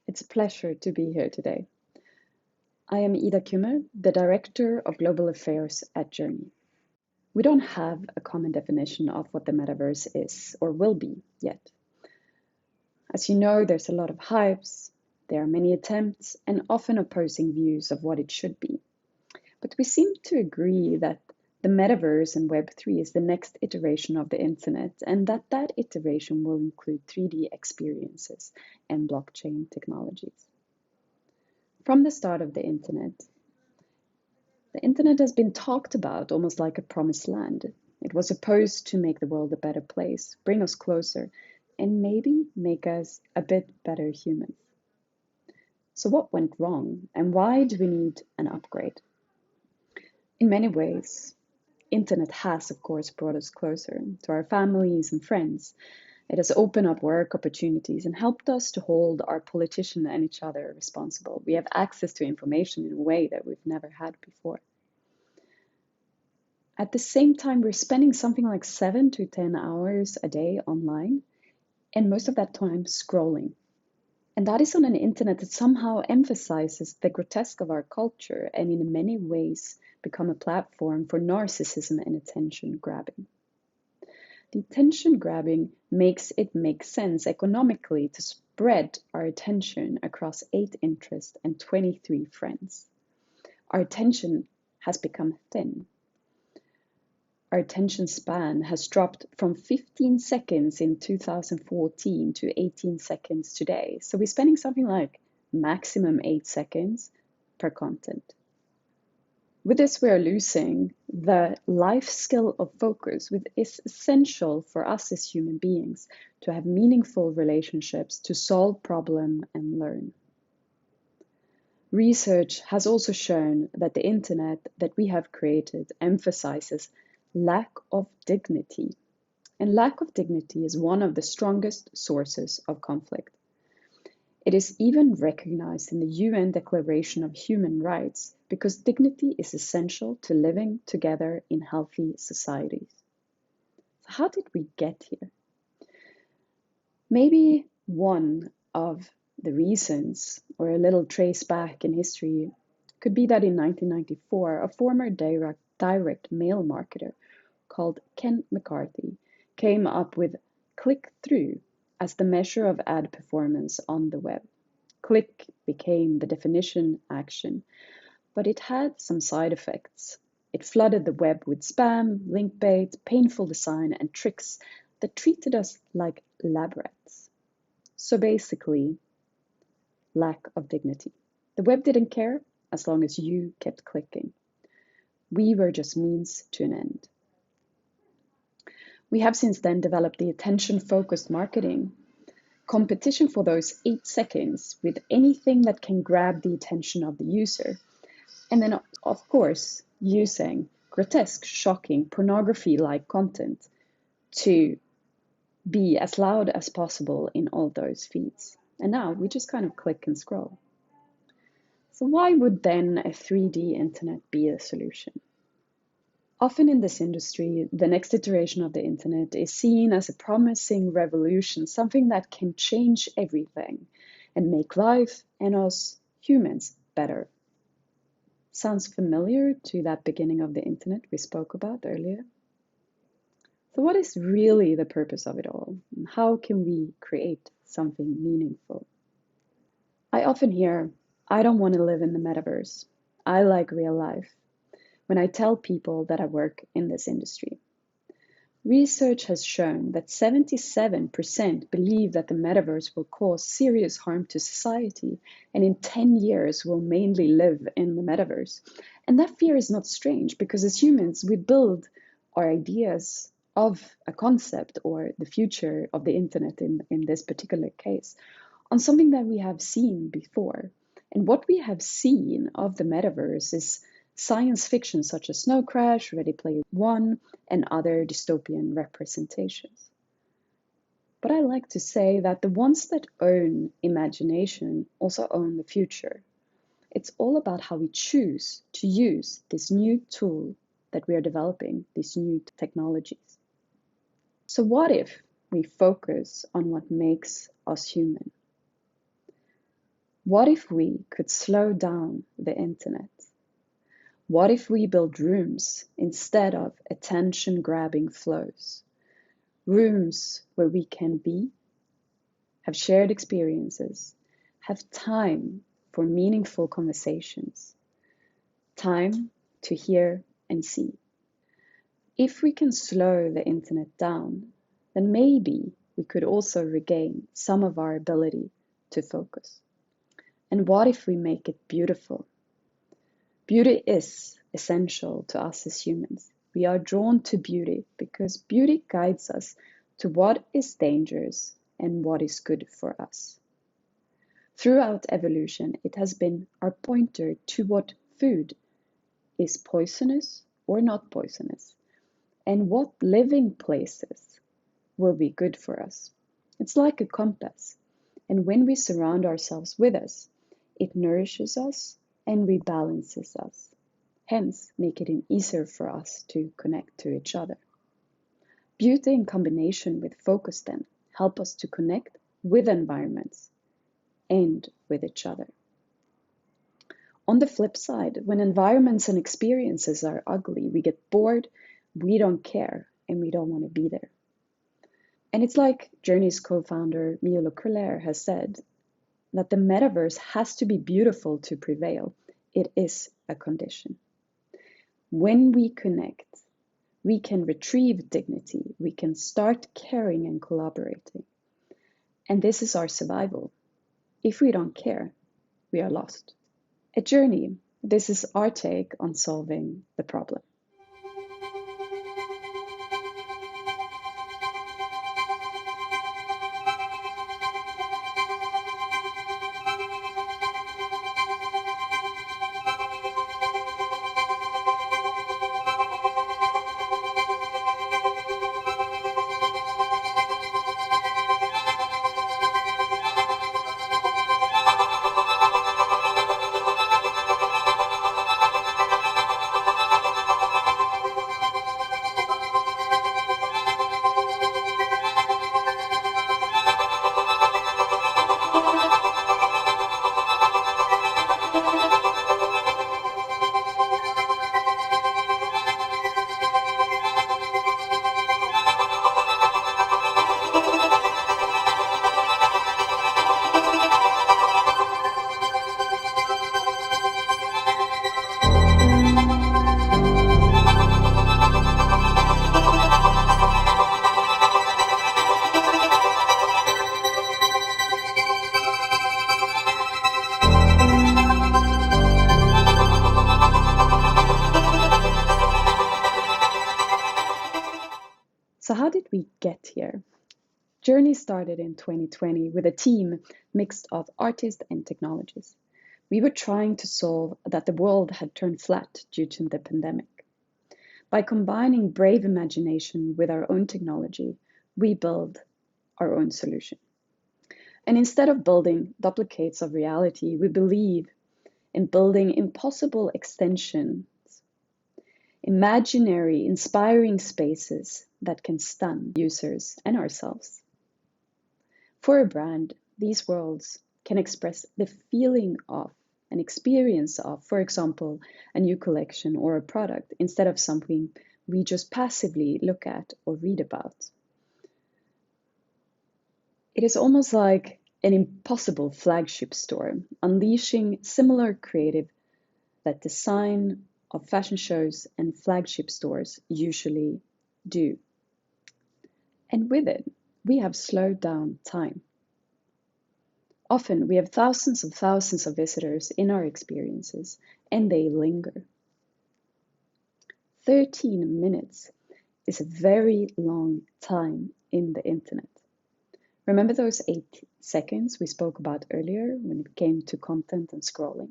It's a pleasure to be here today. I am Kymmer, the Director of Global Affairs at Journee. We don't have a common definition of what the metaverse is or will be yet. As you know, there's a lot of hypes, there are many attempts, and often opposing views of what it should be. But we seem to agree that the metaverse and Web3 is the next iteration of the internet, and that iteration will include 3D experiences and blockchain technologies. From the start of the internet has been talked about almost like a promised land. It was supposed to make the world a better place, bring us closer, and maybe make us a bit better humans. So what went wrong, and why do we need an upgrade? In many ways, internet has, of course, brought us closer to our families and friends. It has opened up work opportunities and helped us to hold our politicians and each other responsible. We have access to information in a way that we've never had before. At the same time, we're spending something like 7 to 10 hours a day online, and most of that time scrolling. And that is on an internet that somehow emphasizes the grotesque of our culture and in many ways become a platform for narcissism and attention grabbing. The attention grabbing makes it make sense economically to spread our attention across 8 interests and 23 friends. Our attention has become thin. Our attention span has dropped from 15 seconds in 2014 to 18 seconds today. So we're spending something like maximum 8 seconds per content. With this, we are losing the life skill of focus, which is essential for us as human beings to have meaningful relationships, to solve problems and learn. Research has also shown that the internet that we have created emphasizes lack of dignity. And lack of dignity is one of the strongest sources of conflict. It is even recognized in the UN Declaration of Human Rights because dignity is essential to living together in healthy societies. So how did we get here? Maybe one of the reasons, or a little trace back in history, could be that in 1994, a former direct mail marketer called Ken McCarthy came up with click-through as the measure of ad performance on the web. Click became the definition action, but it had some side effects. It flooded the web with spam, link bait, painful design, and tricks that treated us like lab rats. So basically, lack of dignity. The web didn't care as long as you kept clicking. We were just means to an end. We have since then developed the attention-focused marketing, competition for those 8 seconds with anything that can grab the attention of the user. And then, of course, using grotesque, shocking, pornography-like content to be as loud as possible in all those feeds. And now we just kind of click and scroll. So why would then a 3D internet be a solution? Often in this industry, the next iteration of the internet is seen as a promising revolution, something that can change everything and make life and us humans better. Sounds familiar to that beginning of the internet we spoke about earlier? So what is really the purpose of it all? And how can we create something meaningful? I often hear, I don't want to live in the metaverse. I like real life, when I tell people that I work in this industry. Research has shown that 77% believe that the metaverse will cause serious harm to society, and in 10 years will mainly live in the metaverse. And that fear is not strange, because as humans, we build our ideas of a concept or the future of the internet in this particular case on something that we have seen before. And what we have seen of the metaverse is science fiction such as Snow Crash, Ready Player One, and other dystopian representations. But I like to say that the ones that own imagination also own the future. It's all about how we choose to use this new tool that we are developing, these new technologies. So what if we focus on what makes us human? What if we could slow down the internet? What if we build rooms instead of attention-grabbing flows? Rooms where we can be, have shared experiences, have time for meaningful conversations, time to hear and see. If we can slow the internet down, then maybe we could also regain some of our ability to focus. And what if we make it beautiful? Beauty is essential to us as humans. We are drawn to beauty because beauty guides us to what is dangerous and what is good for us. Throughout evolution, it has been our pointer to what food is poisonous or not poisonous, and what living places will be good for us. It's like a compass, and when we surround ourselves with us, it nourishes us and rebalances us, hence making it easier for us to connect to each other. Beauty in combination with focus then help us to connect with environments and with each other. On the flip side, when environments and experiences are ugly, we get bored, we don't care, and we don't want to be there. And it's like Journee's co-founder Milo Crelaire has said, that the metaverse has to be beautiful to prevail. It is a condition. When we connect, we can retrieve dignity, we can start caring and collaborating. And this is our survival. If we don't care, we are lost. At Journee, this is our take on solving the problem. So how did we get here? Journee started in 2020 with a team mixed of artists and technologists. We were trying to solve that the world had turned flat due to the pandemic. By combining brave imagination with our own technology, we build our own solution. And instead of building duplicates of reality, we believe in building impossible extensions, imaginary, inspiring spaces that can stun users and ourselves. For a brand, these worlds can express the feeling of, an experience of, for example, a new collection or a product, instead of something we just passively look at or read about. It is almost like an impossible flagship store, unleashing similar creative that design of fashion shows and flagship stores usually do. And with it, we have slowed down time. Often we have thousands of visitors in our experiences, and they linger. 13 minutes is a very long time in the internet. Remember those 8 seconds we spoke about earlier when it came to content and scrolling?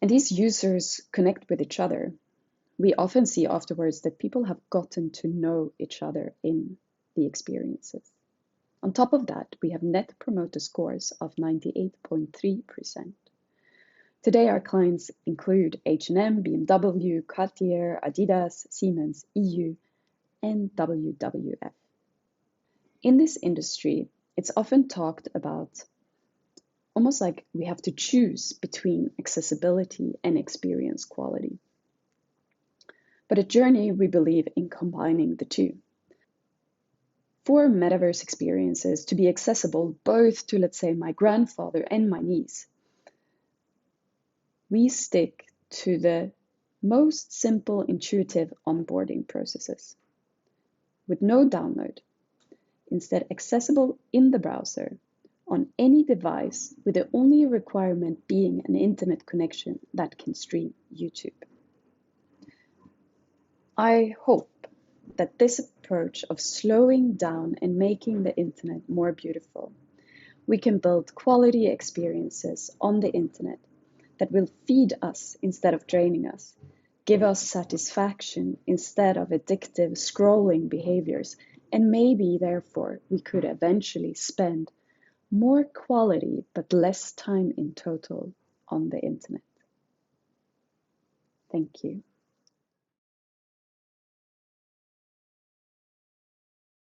And these users connect with each other. We often see afterwards that people have gotten to know each other in the experiences. On top of that, we have net promoter scores of 98.3%. Today, our clients include H&M, BMW, Cartier, Adidas, Siemens, EU, and WWF. In this industry, it's often talked about almost like we have to choose between accessibility and experience quality. But at Journee, we believe in combining the two. For metaverse experiences to be accessible both to, let's say, my grandfather and my niece, we stick to the most simple, intuitive onboarding processes with no download, instead accessible in the browser on any device, with the only requirement being an internet connection that can stream YouTube. I hope that this approach of slowing down and making the internet more beautiful, we can build quality experiences on the internet that will feed us instead of draining us, give us satisfaction instead of addictive scrolling behaviors, and maybe therefore we could eventually spend more quality but less time in total on the internet. Thank you.